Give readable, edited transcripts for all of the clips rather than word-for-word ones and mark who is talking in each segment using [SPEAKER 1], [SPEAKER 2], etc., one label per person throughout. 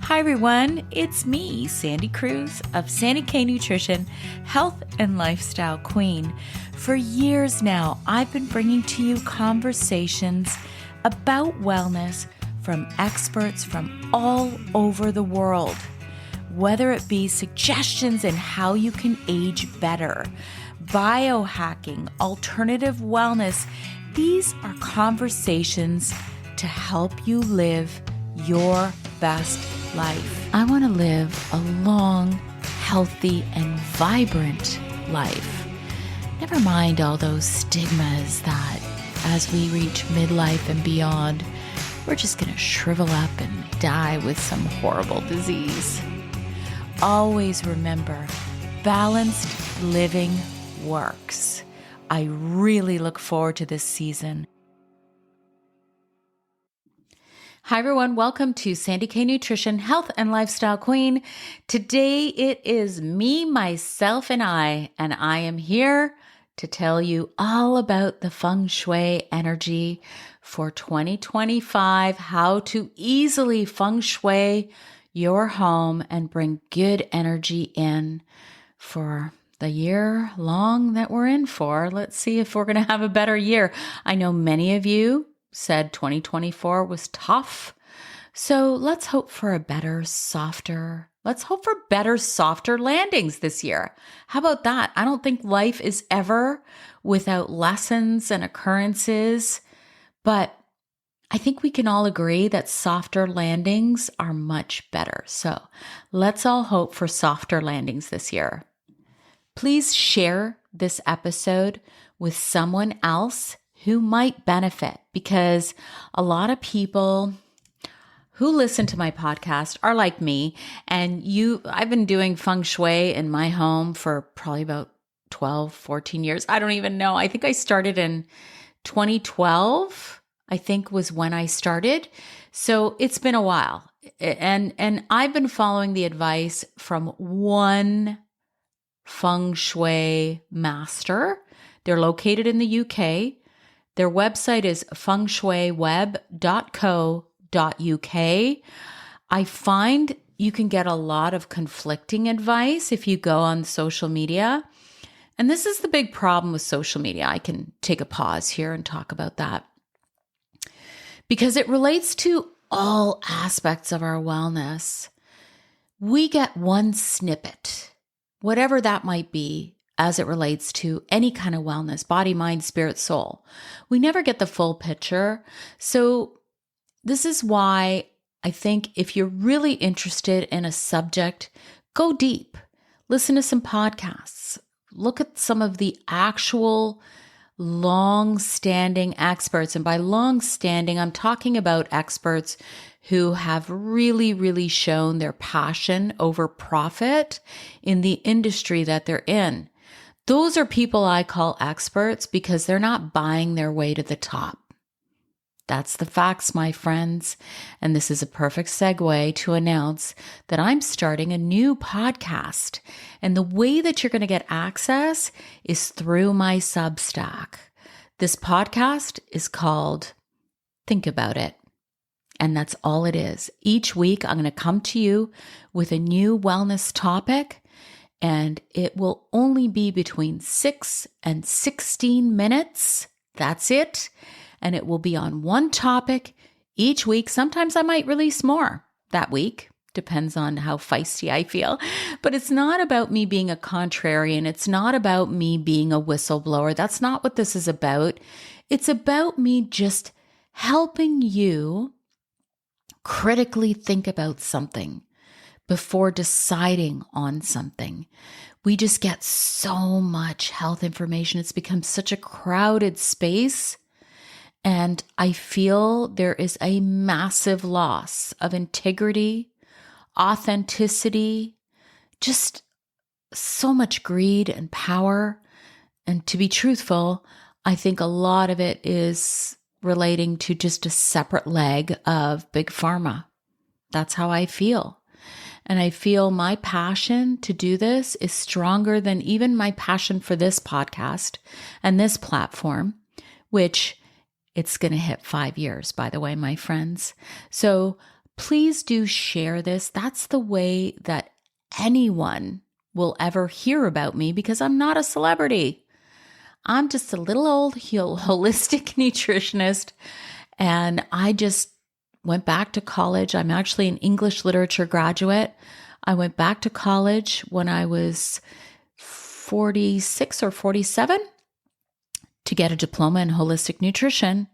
[SPEAKER 1] Hi everyone, it's me, Sandy Cruz of Sandy K Nutrition, Health and Lifestyle Queen. For years now, I've been bringing to you conversations about wellness from experts from all over the world. Whether it be suggestions in how you can age better, biohacking, alternative wellness, these are conversations to help you live your best life. I want to live a long, healthy, and vibrant life. Never mind all those stigmas that as we reach midlife and beyond, we're just going to shrivel up and die with some horrible disease. Always remember, balanced living works. I really look forward to this season. Hi everyone, welcome to Sandy K Nutrition, Health and Lifestyle Queen. Today it is me, myself, and I am here to tell you all about the Feng Shui energy for 2025, how to easily Feng Shui your home and bring good energy in for the year long that we're in for. Let's see if we're going to have a better year. I know many of you said 2024 was tough. So let's hope for better, softer landings this year. How about that? I don't think life is ever without lessons and occurrences, but I think we can all agree that softer landings are much better. So let's all hope for softer landings this year. Please share this episode with someone else who might benefit, because a lot of people who listen to my podcast are like me, and I've been doing Feng Shui in my home for probably about 12, 14 years. I don't even know. I think I started in 2012, I think was when I started. So it's been a while. And I've been following the advice from one Feng Shui master. They're located in the UK. Their website is fengshuiweb.co.uk. I find you can get a lot of conflicting advice if you go on social media. And this is the big problem with social media. I can take a pause here and talk about that, because it relates to all aspects of our wellness. We get one snippet, whatever that might be, as it relates to any kind of wellness, body, mind, spirit, soul. We never get the full picture. So this is why I think if you're really interested in a subject, go deep. Listen to some podcasts. Look at some of the actual long-standing experts. And by long-standing, I'm talking about experts who have really, really shown their passion over profit in the industry that they're in. Those are people I call experts because they're not buying their way to the top. That's the facts, my friends. And this is a perfect segue to announce that I'm starting a new podcast. And the way that you're going to get access is through my Substack. This podcast is called Think About It. And that's all it is. Each week, I'm going to come to you with a new wellness topic. And it will only be between 6 and 16 minutes. That's it. And it will be on one topic each week. Sometimes I might release more that week. Depends on how feisty I feel. But it's not about me being a contrarian. It's not about me being a whistleblower. That's not what this is about. It's about me just helping you critically think about something before deciding on something. We just get so much health information. It's become such a crowded space. And I feel there is a massive loss of integrity, authenticity, just so much greed and power. And to be truthful, I think a lot of it is relating to just a separate leg of Big Pharma. That's how I feel. And I feel my passion to do this is stronger than even my passion for this podcast and this platform, which it's going to hit 5 years, by the way, my friends. So please do share this. That's the way that anyone will ever hear about me because I'm not a celebrity. I'm just a little old holistic nutritionist, and I just went back to college. I'm actually an English literature graduate. I went back to college when I was 46 or 47 to get a diploma in holistic nutrition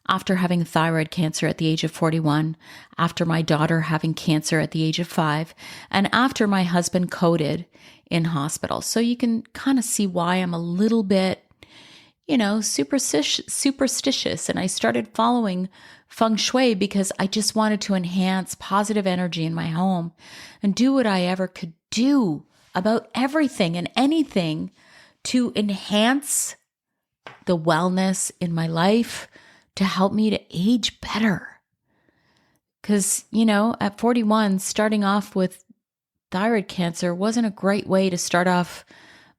[SPEAKER 1] after having thyroid cancer at the age of 41, after my daughter having cancer at the age of 5, and after my husband coded in hospital. So you can kind of see why I'm a little bit, superstitious. And I started following Feng Shui because I just wanted to enhance positive energy in my home and do what I ever could do about everything and anything to enhance the wellness in my life, to help me to age better. Because, at 41, starting off with thyroid cancer wasn't a great way to start off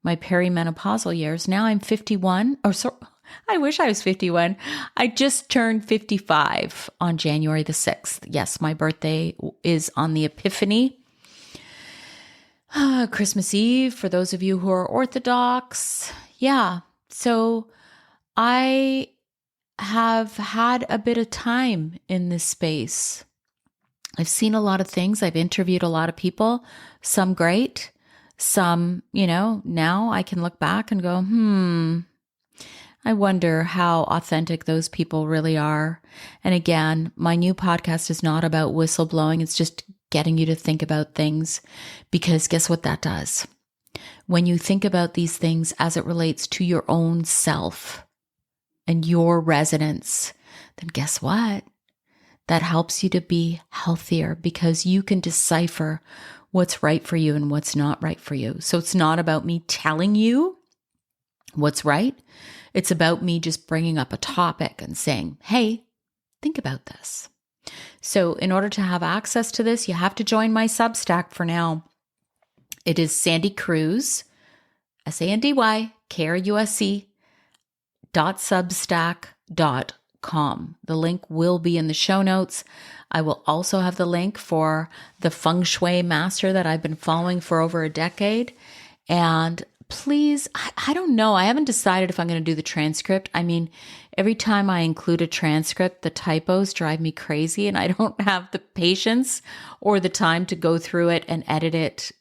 [SPEAKER 1] my perimenopausal years. Now I'm 51, I wish I was 51. I just turned 55 on January the 6th. Yes, my birthday is on the Epiphany. Christmas Eve, for those of you who are Orthodox. Yeah, so I have had a bit of time in this space. I've seen a lot of things. I've interviewed a lot of people, some great, some, now I can look back and go, I wonder how authentic those people really are. And again, my new podcast is not about whistleblowing. It's just getting you to think about things, because guess what that does? When you think about these things as it relates to your own self and your resonance, then guess what? That helps you to be healthier, because you can decipher what's right for you and what's not right for you. So it's not about me telling you what's right. It's about me just bringing up a topic and saying, hey, think about this. So in order to have access to this, you have to join my Substack for now. It is Sandy Cruz, SandyKruse.substack.com. The link will be in the show notes. I will also have the link for the Feng Shui master that I've been following for over a decade. And please, I don't know. I haven't decided if I'm going to do the transcript. I mean, every time I include a transcript, the typos drive me crazy, and I don't have the patience or the time to go through it and edit it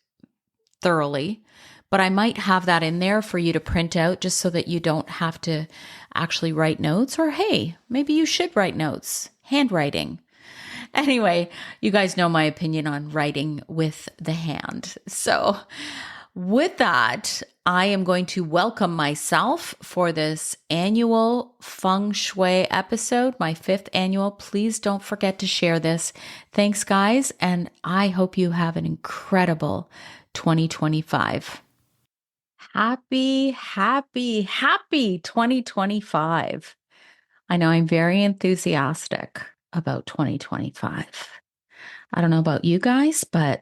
[SPEAKER 1] thoroughly. But I might have that in there for you to print out, just so that you don't have to actually write notes. Or hey, maybe you should write notes. Handwriting. Anyway, you guys know my opinion on writing with the hand. So with that, I am going to welcome myself for this annual Feng Shui episode, my 5th annual. Please don't forget to share this. Thanks, guys. And I hope you have an incredible 2025. Happy 2025. I know I'm very enthusiastic about 2025. I don't know about you guys, but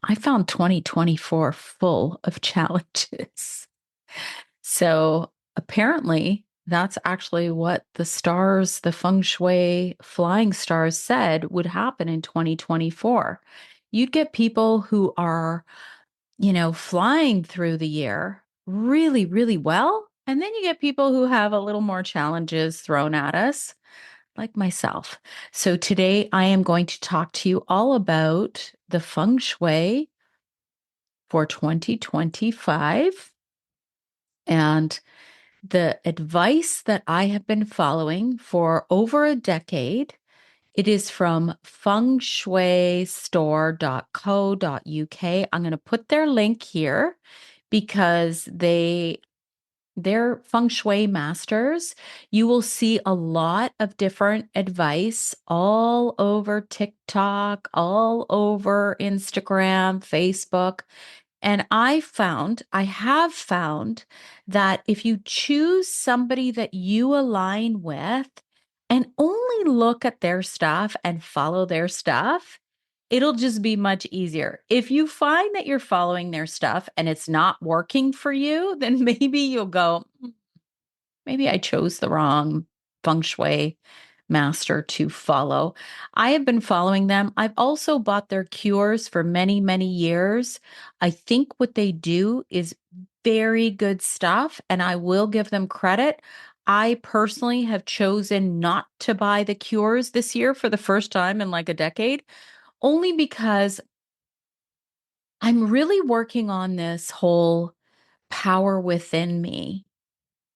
[SPEAKER 1] I found 2024 full of challenges. So apparently that's actually what the stars, the Feng Shui flying stars, said would happen in 2024. You'd get people who are, flying through the year really, really well. And then you get people who have a little more challenges thrown at us, like myself. So today I am going to talk to you all about the Feng Shui for 2025 and the advice that I have been following for over a decade. It is from fengshuistore.co.uk. I'm going to put their link here because they're Feng Shui masters. You will see a lot of different advice all over TikTok, all over Instagram, Facebook. And I have found that if you choose somebody that you align with and only look at their stuff and follow their stuff, it'll just be much easier. If you find that you're following their stuff and it's not working for you, then maybe you'll go, maybe I chose the wrong Feng Shui master to follow. I have been following them. I've also bought their cures for many, many years. I think what they do is very good stuff, and I will give them credit. I personally have chosen not to buy the cures this year for the first time in like a decade, only because I'm really working on this whole power within me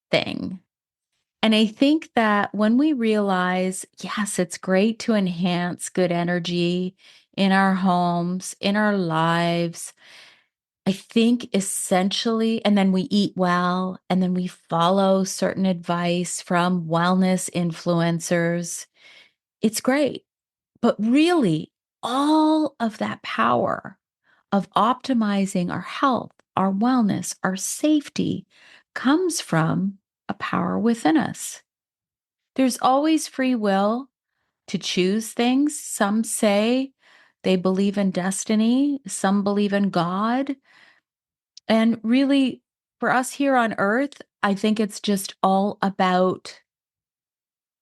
[SPEAKER 1] thing. And I think that when we realize, yes, it's great to enhance good energy in our homes, in our lives, I think essentially, and then we eat well, and then we follow certain advice from wellness influencers. It's great. But really, all of that power of optimizing our health, our wellness, our safety comes from a power within us. There's always free will to choose things. Some say they believe in destiny, some believe in God. And really, for us here on earth, I think it's just all about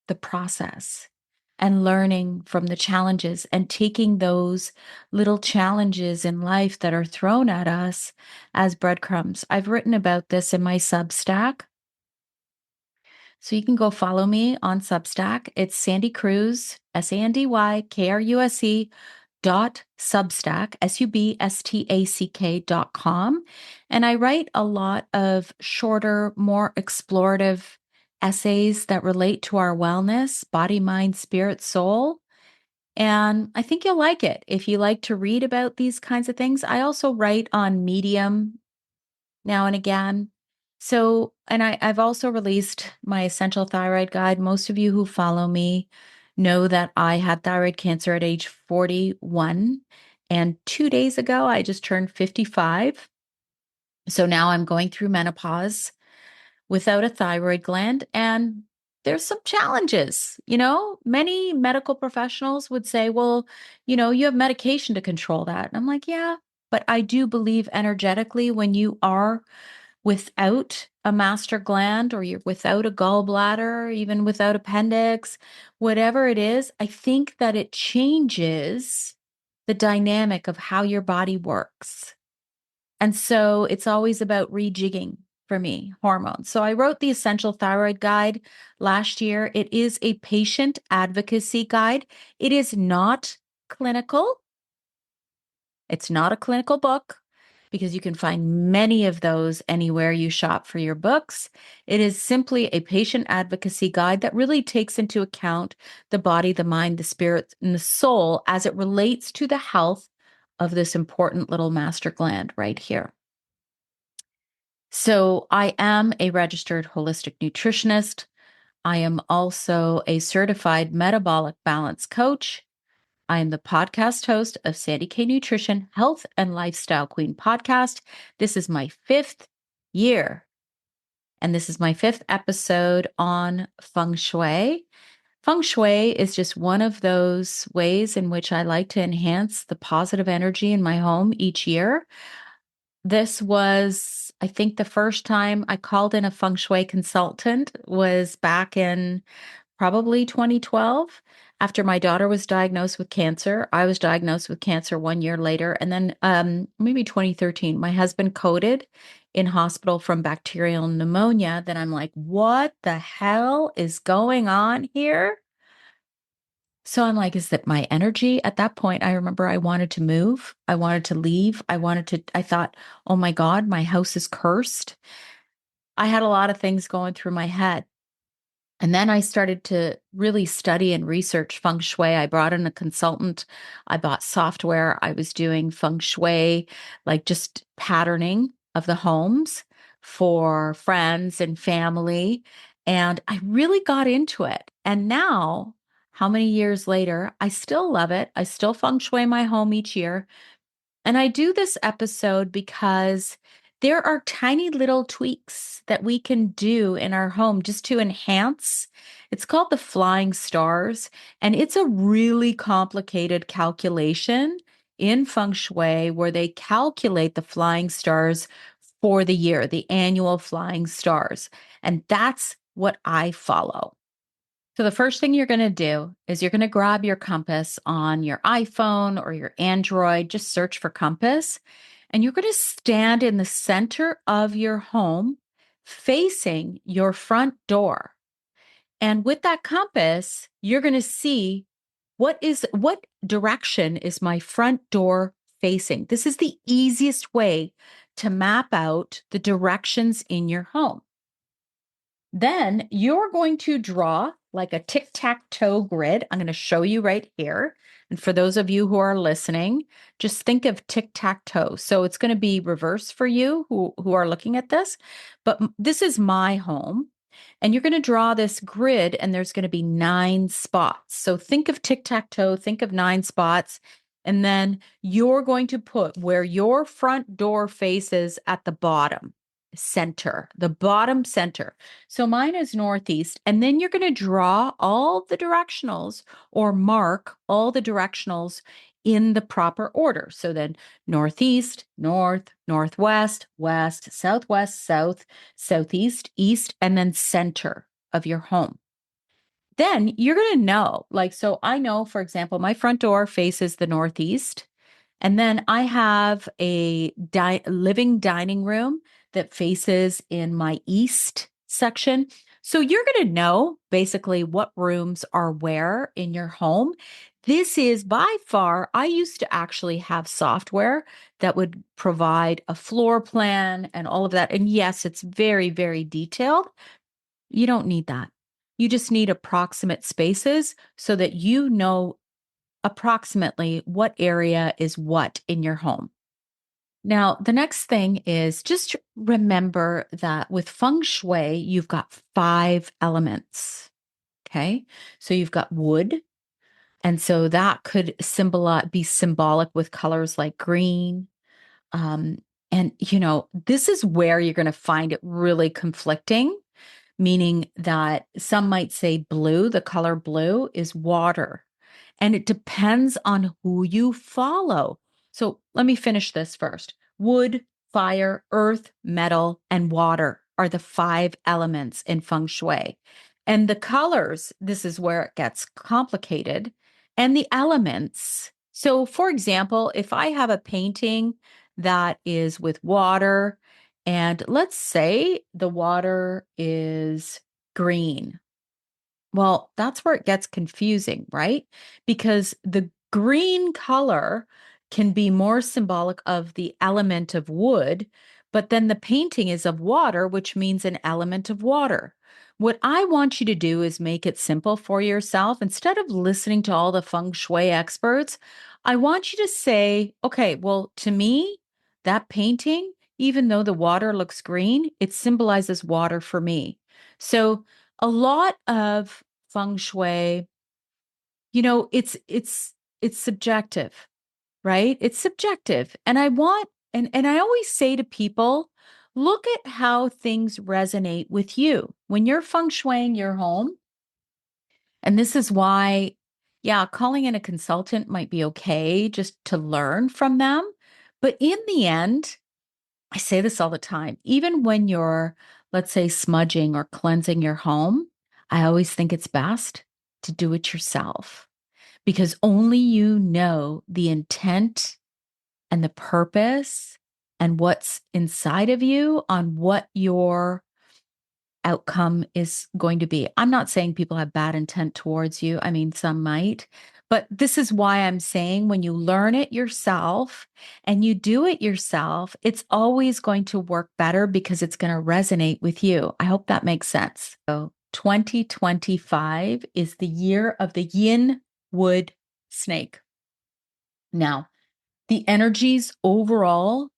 [SPEAKER 1] the process and learning from the challenges and taking those little challenges in life that are thrown at us as breadcrumbs. I've written about this in my Substack. So you can go follow me on Substack. It's Sandy Cruz, SandyKruse .substack, substack.com. And I write a lot of shorter, more explorative essays that relate to our wellness, body, mind, spirit, soul. And I think you'll like it if you like to read about these kinds of things. I also write on Medium now and again. So, and I've also released my essential thyroid guide. Most of you who follow me know that I had thyroid cancer at age 41. And 2 days ago, I just turned 55. So now I'm going through menopause without a thyroid gland. And there's some challenges. Many medical professionals would say, well, you have medication to control that. And I'm like, yeah, but I do believe energetically when you are without a master gland or you're without a gallbladder, even without appendix, whatever it is, I think that it changes the dynamic of how your body works. And so it's always about rejigging for me, hormones. So I wrote the Essential Thyroid Guide last year. It is a patient advocacy guide. It is not clinical. It's not a clinical book because you can find many of those anywhere you shop for your books. It is simply a patient advocacy guide that really takes into account the body, the mind, the spirit, and the soul as it relates to the health of this important little master gland right here. So I am a registered holistic nutritionist. I am also a certified metabolic balance coach. I am the podcast host of Sandy K Nutrition Health and Lifestyle Queen podcast. This is my 5th year, and this is my 5th episode on Feng Shui. Feng Shui is just one of those ways in which I like to enhance the positive energy in my home each year. This was, I think, the first time I called in a Feng Shui consultant was back in probably 2012. After my daughter was diagnosed with cancer, I was diagnosed with cancer 1 year later. And then maybe 2013, my husband coded in hospital from bacterial pneumonia. Then I'm like, what the hell is going on here? So I'm like, is that my energy? At that point, I remember I wanted to move. I wanted to leave. I thought, oh my God, my house is cursed. I had a lot of things going through my head. And then I started to really study and research feng shui. I brought in a consultant. I bought software. I was doing feng shui, like just patterning of the homes for friends and family. And I really got into it. And now, how many years later, I still love it. I still feng shui my home each year. And I do this episode because there are tiny little tweaks that we can do in our home just to enhance. It's called the flying stars, and it's a really complicated calculation in feng shui where they calculate the flying stars for the year, the annual flying stars. And that's what I follow. So the first thing you're going to do is you're going to grab your compass on your iPhone or your Android, just search for compass, and you're going to stand in the center of your home facing your front door. And with that compass, you're going to see what direction is my front door facing. This is the easiest way to map out the directions in your home. Then you're going to draw like a tic-tac-toe grid. I'm going to show you right here. And for those of you who are listening, just think of tic-tac-toe. So it's going to be reverse for you who are looking at this. But this is my home. And you're going to draw this grid, and there's going to be 9 spots. So think of tic-tac-toe, think of 9 spots. And then you're going to put where your front door faces at the bottom center, the bottom center. So mine is northeast. And then you're going to draw all the directionals or mark all the directionals in the proper order. So then northeast, north, northwest, west, southwest, south, southeast, east, and then center of your home. Then you're going to know, like, so I know, for example, my front door faces the northeast. And then I have a living dining room that faces in my east section. So you're going to know basically what rooms are where in your home. This is by far, I used to actually have software that would provide a floor plan and all of that. And yes, it's very, very detailed. You don't need that. You just need approximate spaces so that you know approximately what area is what in your home. Now, the next thing is just remember that with feng shui, you've got 5 elements. Okay. So you've got wood. And so that could be symbolic with colors like green. Um, and, this is where you're going to find it really conflicting, meaning that some might say blue, the color blue is water. And it depends on who you follow. So let me finish this first. Wood, fire, earth, metal, and water are the 5 elements in feng shui. And the colors, this is where it gets complicated, and the elements. So, for example, if I have a painting that is with water, and let's say the water is green. Well, that's where it gets confusing, right? Because the green color can be more symbolic of the element of wood, but then the painting is of water, which means an element of water. What I want you to do is make it simple for yourself. Instead of listening to all the feng shui experts, I want you to say, okay, well, to me, that painting, even though the water looks green, it symbolizes water for me. So a lot of feng shui, it's subjective, right? It's subjective. And I always say to people, look at how things resonate with you. When you're feng shuiing your home, and this is why, yeah, calling in a consultant might be okay just to learn from them. But in the end, I say this all the time, even when you're, let's say, smudging or cleansing your home, I always think it's best to do it yourself because only you know the intent and the purpose and what's inside of you on what your outcome is going to be. I'm not saying people have bad intent towards you. I mean, some might, but this is why I'm saying when you learn it yourself and you do it yourself, it's always going to work better because it's going to resonate with you. I hope that makes sense. So 2025 is the year of the yin wood snake. Now, the energies overall,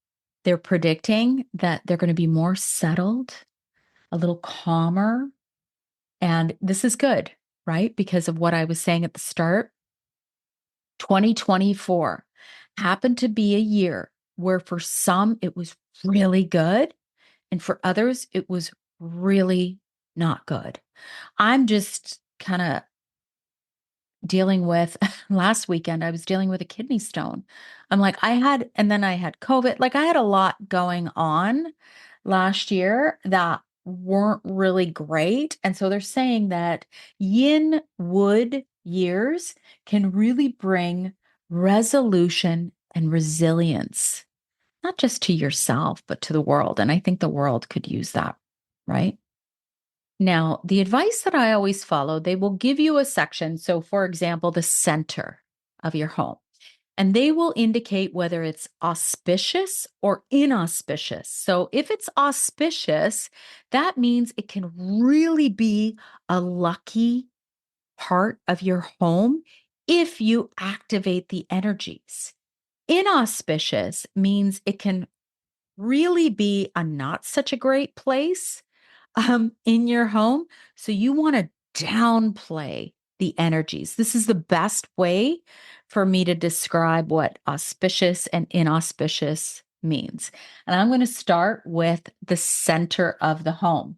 [SPEAKER 1] they're predicting that they're going to be more settled, a little calmer. And this is good, right? Because of what I was saying at the start. 2024 happened to be a year where for some it was really good, and for others it was really not good. I'm just kind of dealing with last weekend, I was dealing with a kidney stone. And then I had COVID. Like I had a lot going on last year that weren't really great. And so they're saying that yin wood years can really bring resolution and resilience, not just to yourself, but to the world. And I think the world could use that, right? Now, the advice that I always follow, they will give you a section. So, for example, the center of your home, and they will indicate whether it's auspicious or inauspicious. So, if it's auspicious, that means it can really be a lucky part of your home if you activate the energies. Inauspicious means it can really be a not such a great place in your home. So you want to downplay the energies. This is the best way for me to describe what auspicious and inauspicious means. And I'm going to start with the center of the home,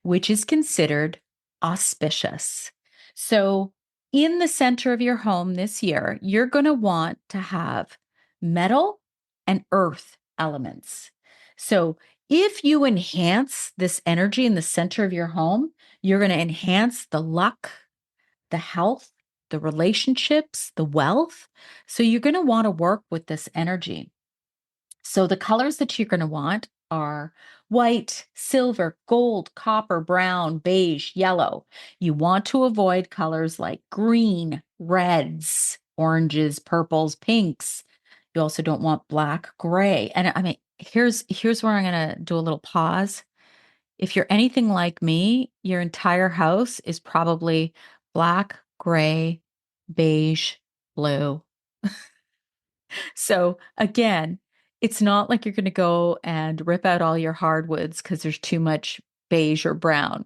[SPEAKER 1] which is considered auspicious. So, in the center of your home this year, you're going to want to have metal and earth elements. So, if you enhance this energy in the center of your home, you're going to enhance the luck, the health, the relationships, the wealth. So, you're going to want to work with this energy. So the colors that you're going to want are white, silver, gold, copper, brown, beige, yellow. You want to avoid colors like green, reds, oranges, purples, pinks. You also don't want black, gray. And I mean, here's where I'm going to do a little pause. If you're anything like me, your entire house is probably black, gray, beige, blue. So again, it's not like you're going to go and rip out all your hardwoods because there's too much beige or brown.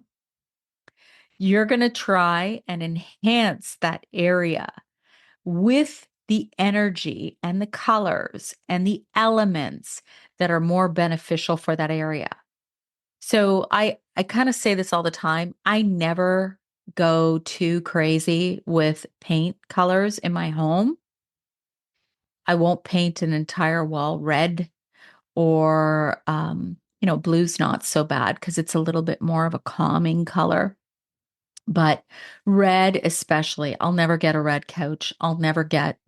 [SPEAKER 1] You're going to try and enhance that area with the energy and the colors and the elements that are more beneficial for that area. So I kind of say this all the time. I never go too crazy with paint colors in my home. I won't paint an entire wall red or blue's not so bad because it's a little bit more of a calming color. But red, especially, I'll never get a red couch. I'll never get,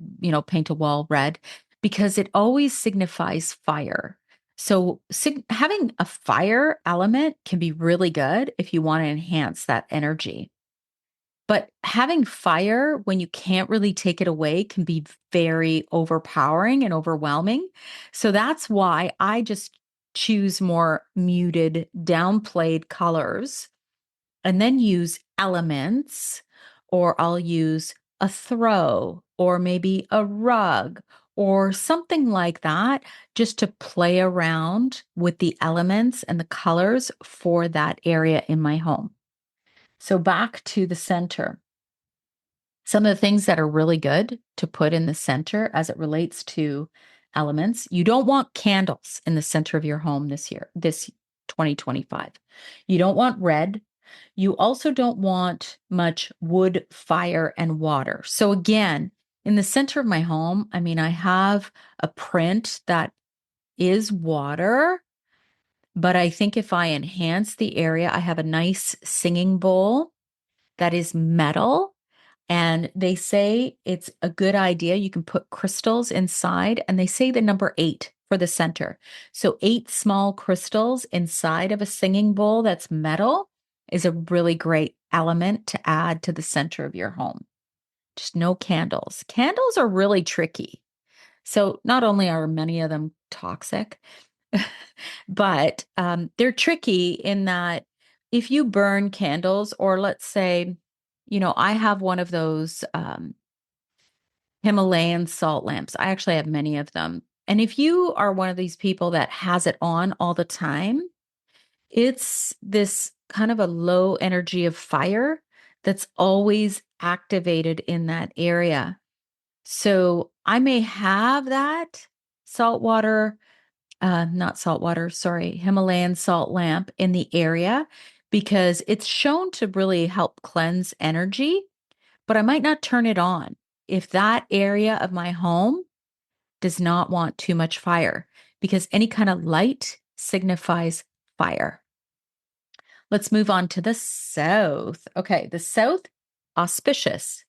[SPEAKER 1] paint a wall red because it always signifies fire. So having a fire element can be really good if you want to enhance that energy. But having fire when you can't really take it away can be very overpowering and overwhelming. So that's why I just choose more muted, downplayed colors and then use elements, or I'll use a throw or maybe a rug or something like that just to play around with the elements and the colors for that area in my home. So back to the center. Some of the things that are really good to put in the center as it relates to elements, you don't want candles in the center of your home this 2025. You don't want red. You also don't want much wood, fire, and water. So again, in the center of my home, I mean, I have a print that is water, but I think if I enhance the area, I have a nice singing bowl that is metal. And they say it's a good idea. You can put crystals inside, and they say the number 8 for the center. So 8 small crystals inside of a singing bowl that's metal is a really great element to add to the center of your home. Just no candles. Candles are really tricky. So not only are many of them toxic, but they're tricky in that if you burn candles, or let's say, I have one of those Himalayan salt lamps. I actually have many of them. And if you are one of these people that has it on all the time, it's this kind of a low energy of fire that's always activated in that area. So I may have that saltwater not saltwater, sorry, Himalayan salt lamp in the area because it's shown to really help cleanse energy, but I might not turn it on if that area of my home does not want too much fire because any kind of light signifies fire. Let's move on to the south. Okay, the south, auspicious.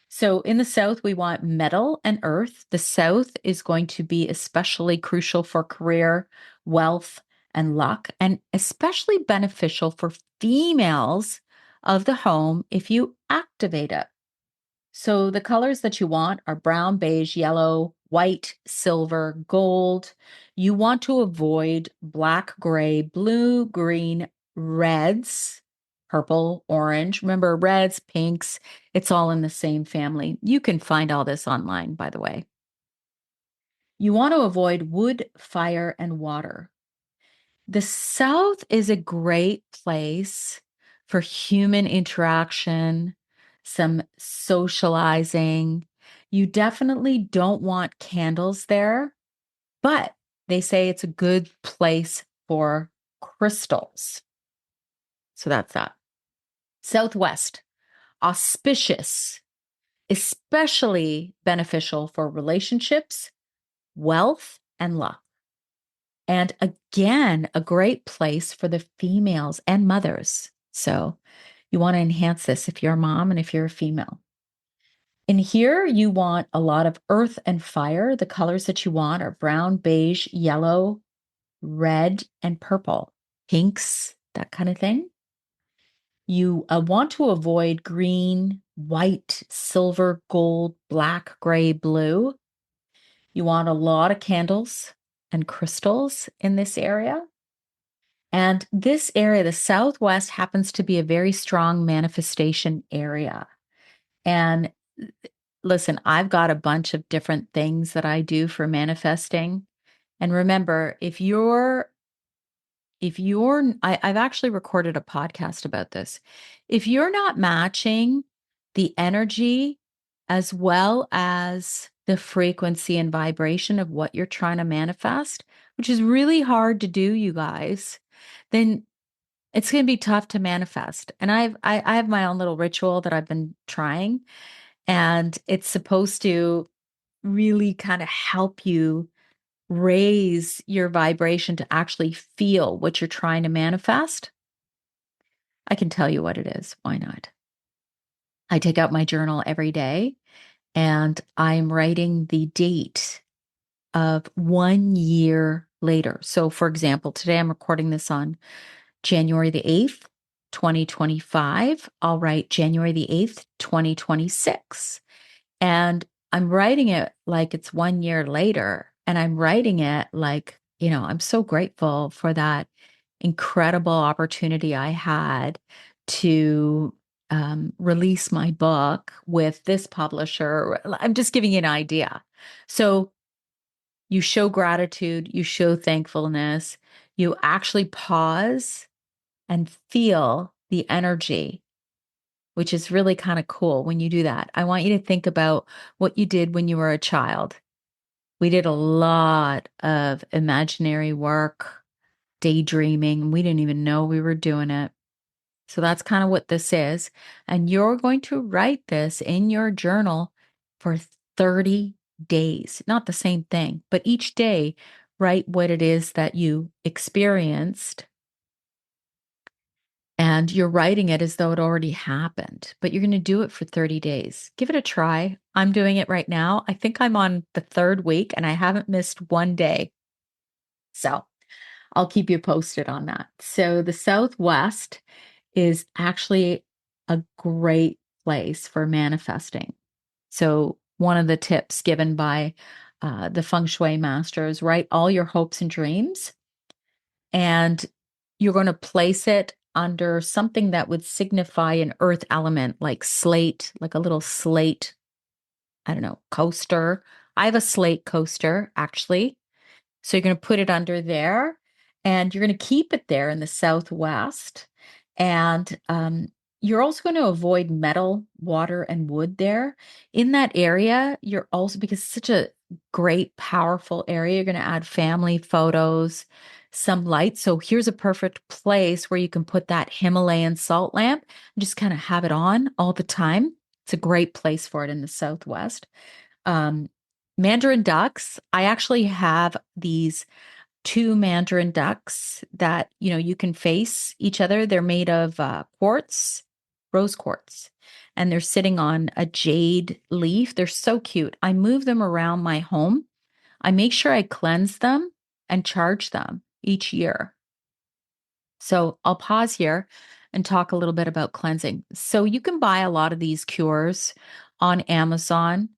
[SPEAKER 1] So in the south, we want metal and earth. The south is going to be especially crucial for career, wealth, and luck, and especially beneficial for females of the home if you activate it. So the colors that you want are brown, beige, yellow, white, silver, gold. You want to avoid black, gray, blue, green, reds, purple, orange. Remember, reds, pinks, it's all in the same family. You can find all this online, by the way. You want to avoid wood, fire, and water. The South is a great place for human interaction, some socializing. You definitely don't want candles there, but they say it's a good place for crystals. So that's that. Southwest, auspicious, especially beneficial for relationships, wealth, and luck. And again, a great place for the females and mothers. So you want to enhance this if you're a mom and if you're a female. In here, you want a lot of earth and fire. The colors that you want are brown, beige, yellow, red, and purple, pinks, that kind of thing. You want to avoid green, white, silver, gold, black, gray, blue. You want a lot of candles and crystals in this area. And this area, the Southwest, happens to be a very strong manifestation area. And listen, I've got a bunch of different things that I do for manifesting. And remember, I've actually recorded a podcast about this. If you're not matching the energy as well as the frequency and vibration of what you're trying to manifest, which is really hard to do, you guys, then it's going to be tough to manifest. And I have my own little ritual that I've been trying, and it's supposed to really kind of help you raise your vibration to actually feel what you're trying to manifest. I can tell you what it is. Why not? I take out my journal every day and I'm writing the date of 1 year later. So, for example, today I'm recording this on January the 8th, 2025. I'll write January the 8th, 2026. And I'm writing it like it's 1 year later. And I'm writing it like, I'm so grateful for that incredible opportunity I had to release my book with this publisher. I'm just giving you an idea. So you show gratitude, you show thankfulness, you actually pause and feel the energy, which is really kind of cool when you do that. I want you to think about what you did when you were a child. We did a lot of imaginary work, daydreaming. We didn't even know we were doing it. So that's kind of what this is. And you're going to write this in your journal for 30 days. Not the same thing, but each day, write what it is that you experienced. And you're writing it as though it already happened, but you're going to do it for 30 days. Give it a try. I'm doing it right now. I think I'm on the third week and I haven't missed one day. So I'll keep you posted on that. So the Southwest is actually a great place for manifesting. So one of the tips given by the Feng Shui masters, write all your hopes and dreams, and you're going to place it under something that would signify an earth element, like slate, like a little slate, I don't know, coaster. I have a slate coaster, actually. So you're going to put it under there and you're going to keep it there in the Southwest. And you're also going to avoid metal, water, and wood there. In that area, you're also, because it's such a great, powerful area, you're going to add family photos, some light. So here's a perfect place where you can put that Himalayan salt lamp and just kind of have it on all the time. It's a great place for it in the Southwest. Um, Mandarin ducks, I actually have these two mandarin ducks that, you can face each other. They're made of quartz, rose quartz, and they're sitting on a jade leaf. They're so cute. I move them around my home. I make sure I cleanse them and charge them each year. So I'll pause here and talk a little bit about cleansing. So you can buy a lot of these cures on Amazon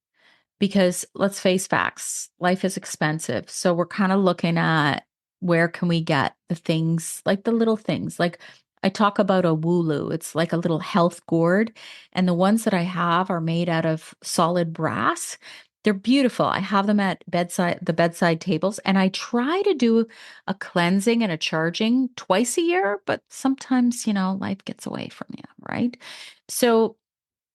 [SPEAKER 1] because let's face facts, life is expensive. So we're kind of looking at where can we get the things, like the little things. Like I talk about a Wooloo. It's like a little health gourd. And the ones that I have are made out of solid brass. They're beautiful. I have them at the bedside tables, and I try to do a cleansing and a charging twice a year, but sometimes, life gets away from you, right? So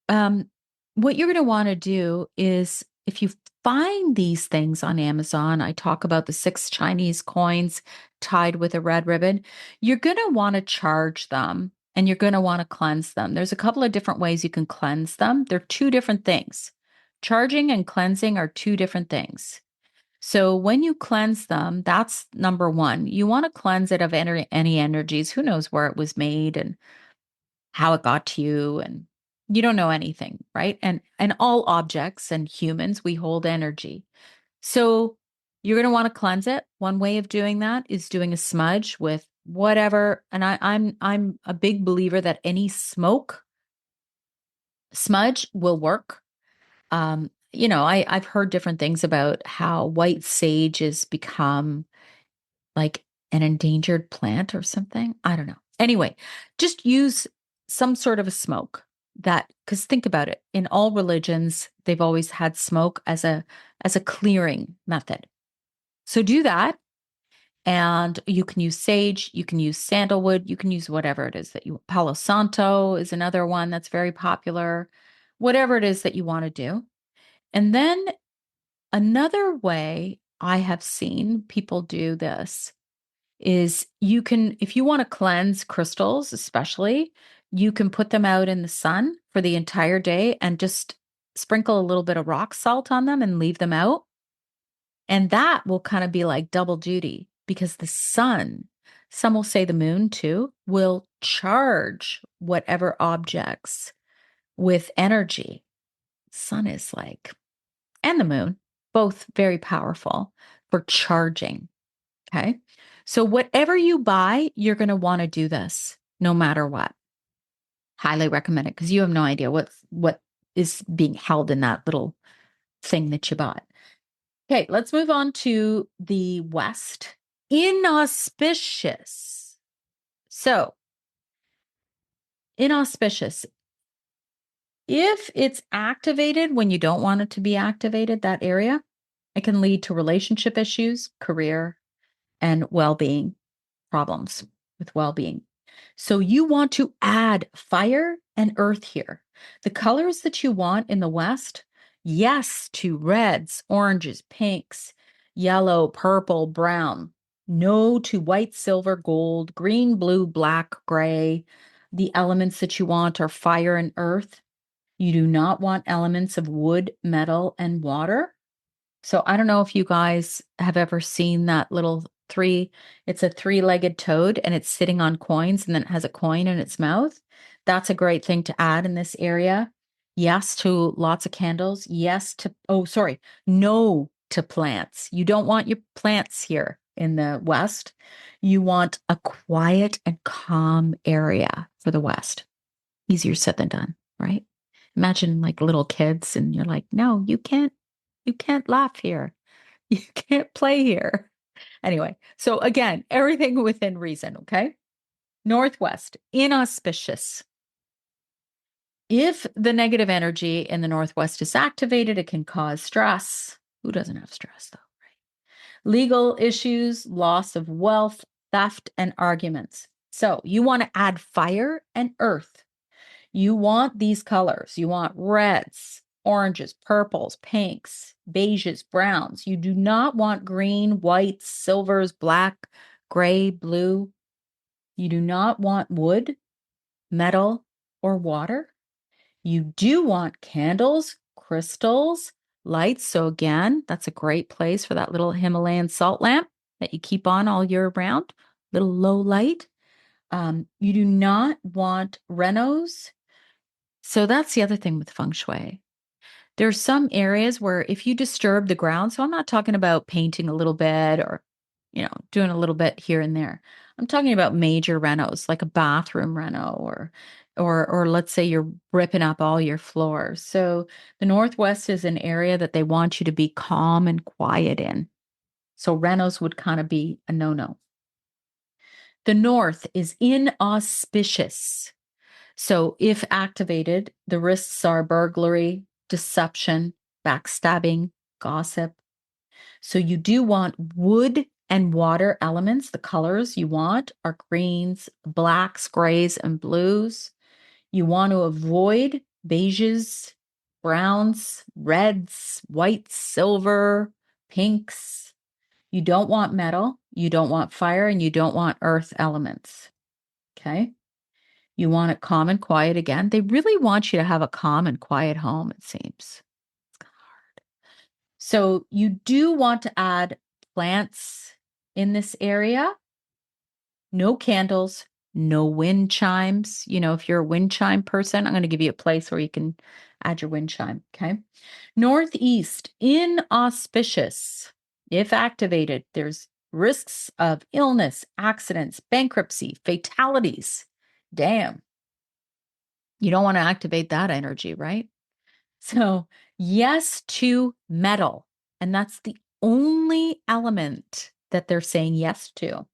[SPEAKER 1] um, what you're going to want to do is if you find these things on Amazon, I talk about the 6 Chinese coins tied with a red ribbon, you're going to want to charge them and you're going to want to cleanse them. There's a couple of different ways you can cleanse them. They're two different things. Charging and cleansing are two different things. So when you cleanse them, that's number one. You want to cleanse it of any energies. Who knows where it was made and how it got to you, and you don't know anything, right? And all objects and humans, we hold energy. So you're going to want to cleanse it. One way of doing that is doing a smudge with whatever. And I'm a big believer that any smoke smudge will work. I've heard different things about how white sage has become like an endangered plant or something. I don't know. Anyway, just use some sort of a smoke because think about it. In all religions, they've always had smoke as a clearing method. So do that. And you can use sage, you can use sandalwood, you can use whatever it is that Palo Santo is another one that's very popular, whatever it is that you want to do. And then another way I have seen people do this is you can, if you want to cleanse crystals, especially, you can put them out in the sun for the entire day and just sprinkle a little bit of rock salt on them and leave them out. And that will kind of be like double duty because the sun, some will say the moon too, will charge whatever objects with energy. Sun is like, and the moon, both very powerful for charging. Okay. So whatever you buy, you're going to want to do this no matter what. Highly recommend it because you have no idea what is being held in that little thing that you bought. Okay, let's move on to the West. Inauspicious. So, inauspicious. If it's activated when you don't want it to be activated, that area, it can lead to relationship issues, career, and well-being problems with well-being. So you want to add fire and earth here. The colors that you want in the West, yes to reds, oranges, pinks, yellow, purple, brown. No to white, silver, gold, green, blue, black, gray. The elements that you want are fire and earth. You do not want elements of wood, metal, and water. So I don't know if you guys have ever seen that little it's a 3-legged toad and it's sitting on coins and then it has a coin in its mouth. That's a great thing to add in this area. Yes to lots of candles. No to plants. You don't want your plants here in the West. You want a quiet and calm area for the West. Easier said than done, right? Imagine like little kids and you're like, no, you can't laugh here. You can't play here. Anyway, so again, everything within reason, okay? Northwest, inauspicious. If the negative energy in the Northwest is activated, it can cause stress. Who doesn't have stress, though, right? Legal issues, loss of wealth, theft, and arguments. So you want to add fire and earth. You want these colors. You want reds, oranges, purples, pinks, beiges, browns. You do not want green, whites, silvers, black, gray, blue. You do not want wood, metal, or water. You do want candles, crystals, lights. So again, that's a great place for that little Himalayan salt lamp. that you keep on all year round, little low light. You do not want renos. So that's the other thing with feng shui. There's some areas where if you disturb the ground, so I'm not talking about painting a little bit or, doing a little bit here and there. I'm talking about major renos, like a bathroom reno or let's say you're ripping up all your floors. So the Northwest is an area that they want you to be calm and quiet in. So renos would kind of be a no-no. The North is inauspicious. So, if activated, the risks are burglary, deception, backstabbing, gossip. So, you do want wood and water elements. The colors you want are greens, blacks, grays, and blues. You want to avoid beiges, browns, reds, whites, silver, pinks. You don't want metal, you don't want fire, and you don't want earth elements. Okay. You want it calm and quiet again. They really want you to have a calm and quiet home, it seems. It's kind of hard. So you do want to add plants in this area. No candles, no wind chimes. If you're a wind chime person, I'm going to give you a place where you can add your wind chime. Okay. Northeast, inauspicious. If activated, there's risks of illness, accidents, bankruptcy, fatalities. Damn. You don't want to activate that energy, right? So, yes to metal. And that's the only element that they're saying yes to.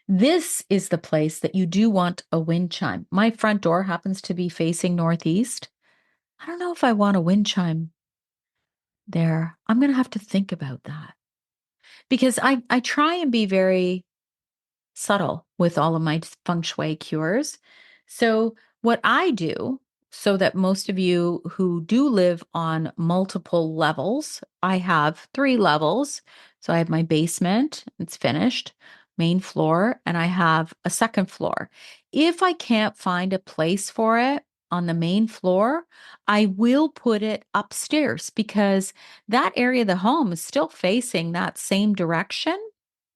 [SPEAKER 1] This is the place that you do want a wind chime. My front door happens to be facing northeast. I don't know if I want a wind chime there. I'm going to have to think about that because I try and be very subtle with all of my feng shui cures. So, what I do, so that most of you who do live on multiple levels, I have 3 levels. So, I have my basement, it's finished, main floor, and I have a second floor. If I can't find a place for it on the main floor, I will put it upstairs because that area of the home is still facing that same direction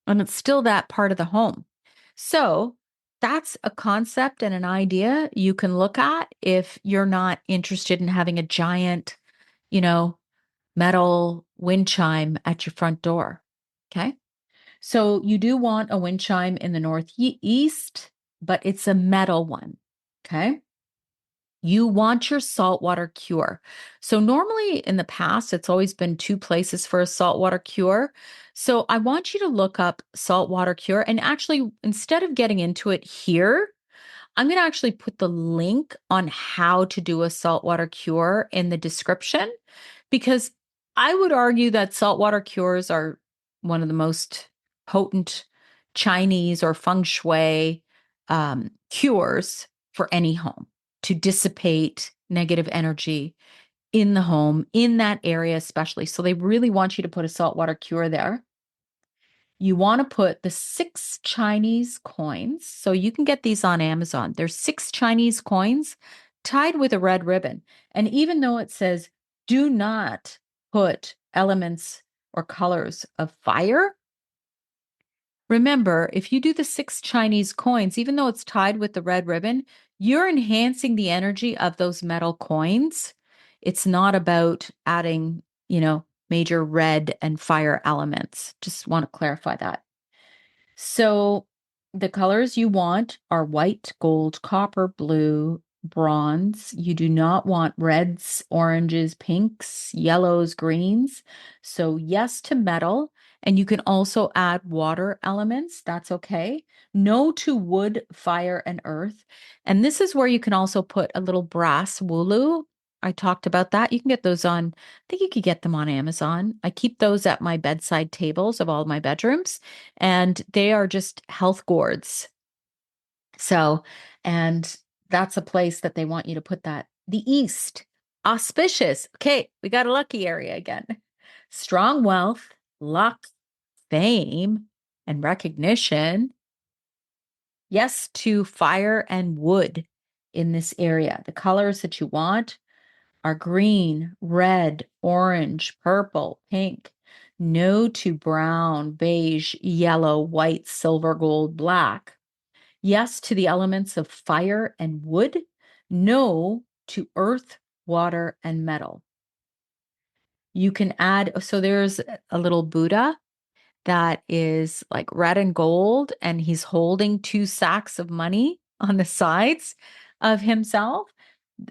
[SPEAKER 1] and it's still that part of the home. So that's a concept and an idea you can look at if you're not interested in having a giant, you know, metal wind chime at your front door. Okay. So you do want a wind chime in the northeast, but it's a metal one. Okay. You want your saltwater cure. So, normally in the past, it's always been 2 places for a saltwater cure. So, I want you to look up saltwater cure. And actually, instead of getting into it here, I'm going to actually put the link on how to do a saltwater cure in the description because I would argue that saltwater cures are one of the most potent Chinese or feng shui cures for any home to dissipate negative energy in the home, in that area, especially. So they really want you to put a saltwater cure there. You want to put the 6 Chinese coins. So you can get these on Amazon. There's 6 Chinese coins tied with a red ribbon. And even though it says, do not put elements or colors of fire, remember, if you do the 6 Chinese coins, even though it's tied with the red ribbon, you're enhancing the energy of those metal coins. It's not about adding, major red and fire elements. Just want to clarify that. So the colors you want are white, gold, copper, blue, bronze. You do not want reds, oranges, pinks, yellows, greens. So yes to metal. And you can also add water elements. That's okay. No to wood, fire, and earth. And this is where you can also put a little brass wooloo. I talked about that. You can get those on, I think you could get them on Amazon. I keep those at my bedside tables of all my bedrooms, and they are just health gourds. So, and that's a place that they want you to put that. The East, auspicious. Okay, we got a lucky area again. Strong wealth, luck, fame, and recognition. Yes to fire and wood in this area. The colors that you want are green, red, orange, purple, pink. No to brown, beige, yellow, white, silver, gold, black. Yes to the elements of fire and wood. No to earth, water, and metal. You can add, so there's a little Buddha that is like red and gold, and he's holding 2 sacks of money on the sides of himself.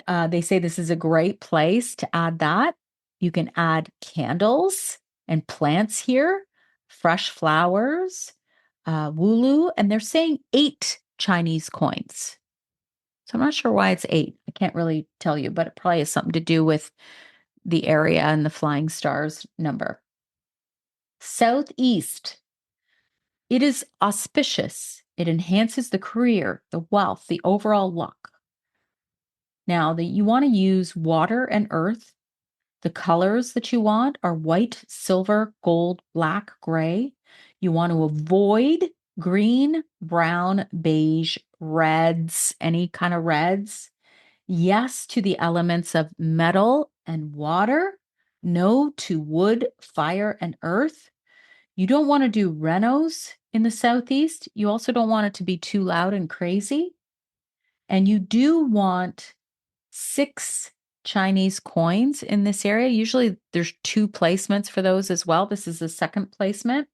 [SPEAKER 1] They say this is a great place to add that. You can add candles and plants here, fresh flowers, wulu, and they're saying 8 Chinese coins. So I'm not sure why it's 8. I can't really tell you, but it probably has something to do with the area and the flying stars number. Southeast. It is auspicious. It enhances the career, the wealth, the overall luck. Now, you want to use water and earth. The colors that you want are white, silver, gold, black, gray. You want to avoid green, brown, beige, reds, any kind of reds. Yes to the elements of metal and water. No to wood, fire, and earth. You don't want to do renos in the Southeast. You also don't want it to be too loud and crazy. And you do want 6 Chinese coins in this area. Usually there's 2 placements for those as well. This is the second placement.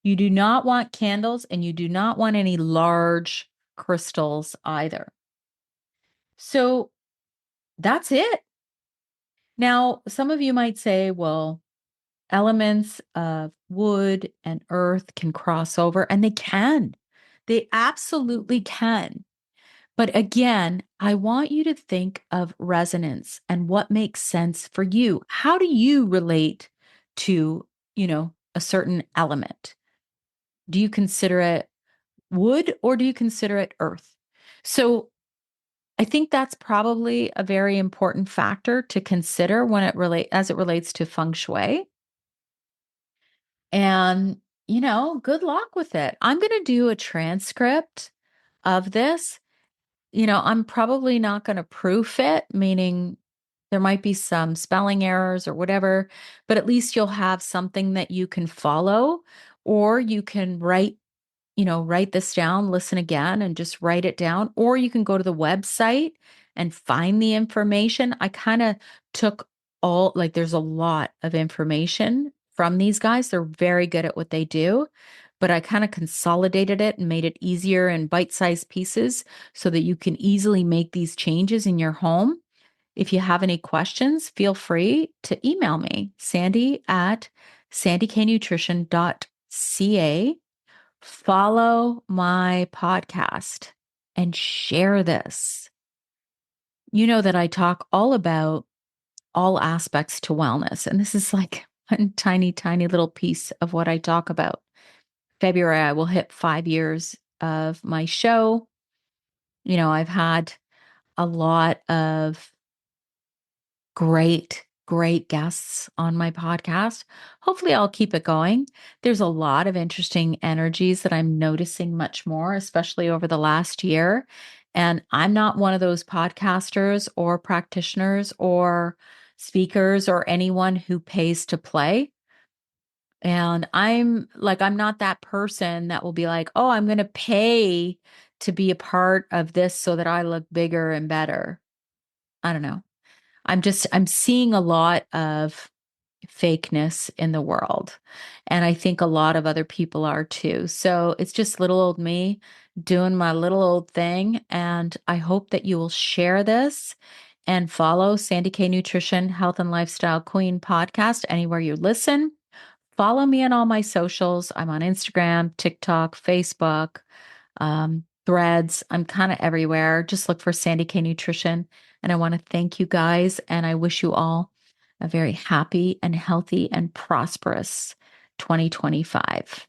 [SPEAKER 1] You do not want candles, and you do not want any large crystals either. So that's it. Now, some of you might say, well, elements of wood and earth can cross over, and they can. They absolutely can. But again, I want you to think of resonance and what makes sense for you. How do you relate to, a certain element? Do you consider it wood or do you consider it earth? So I think that's probably a very important factor to consider when as it relates to feng shui. And, good luck with it. I'm going to do a transcript of this. I'm probably not going to proof it, meaning there might be some spelling errors or whatever, but at least you'll have something that you can follow, or you can write this down, listen again, and just write it down, or you can go to the website and find the information. I kind of took there's a lot of information from these guys. They're very good at what they do, but I kind of consolidated it and made it easier in bite-sized pieces so that you can easily make these changes in your home. If you have any questions, feel free to email me, sandy@sandyknutrition.ca. Follow my podcast and share this. You know that I talk all about all aspects to wellness, and this is like one tiny, tiny little piece of what I talk about. February, I will hit 5 years of my show. I've had a lot of great guests on my podcast. Hopefully I'll keep it going. There's a lot of interesting energies that I'm noticing much more, especially over the last year. And I'm not one of those podcasters or practitioners or speakers or anyone who pays to play. And I'm not that person that will be like, oh, I'm going to pay to be a part of this so that I look bigger and better. I don't know. I'm seeing a lot of fakeness in the world. And I think a lot of other people are too. So it's just little old me doing my little old thing. And I hope that you will share this and follow Sandy K Nutrition Health and Lifestyle Queen podcast anywhere you listen. Follow me on all my socials. I'm on Instagram, TikTok, Facebook, Threads. I'm kind of everywhere. Just look for Sandy K Nutrition. And I want to thank you guys. And I wish you all a very happy and healthy and prosperous 2025.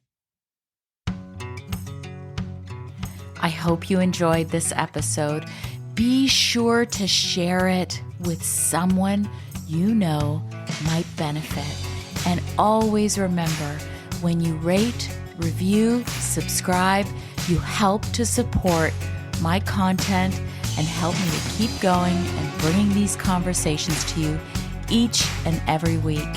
[SPEAKER 1] I hope you enjoyed this episode. Be sure to share it with someone you know might benefit. And always remember, when you rate, review, subscribe, you help to support my content and help me to keep going and bringing these conversations to you each and every week.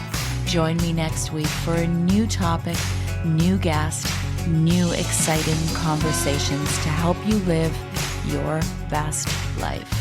[SPEAKER 1] Join me next week for a new topic, new guest, new exciting conversations to help you live your best life.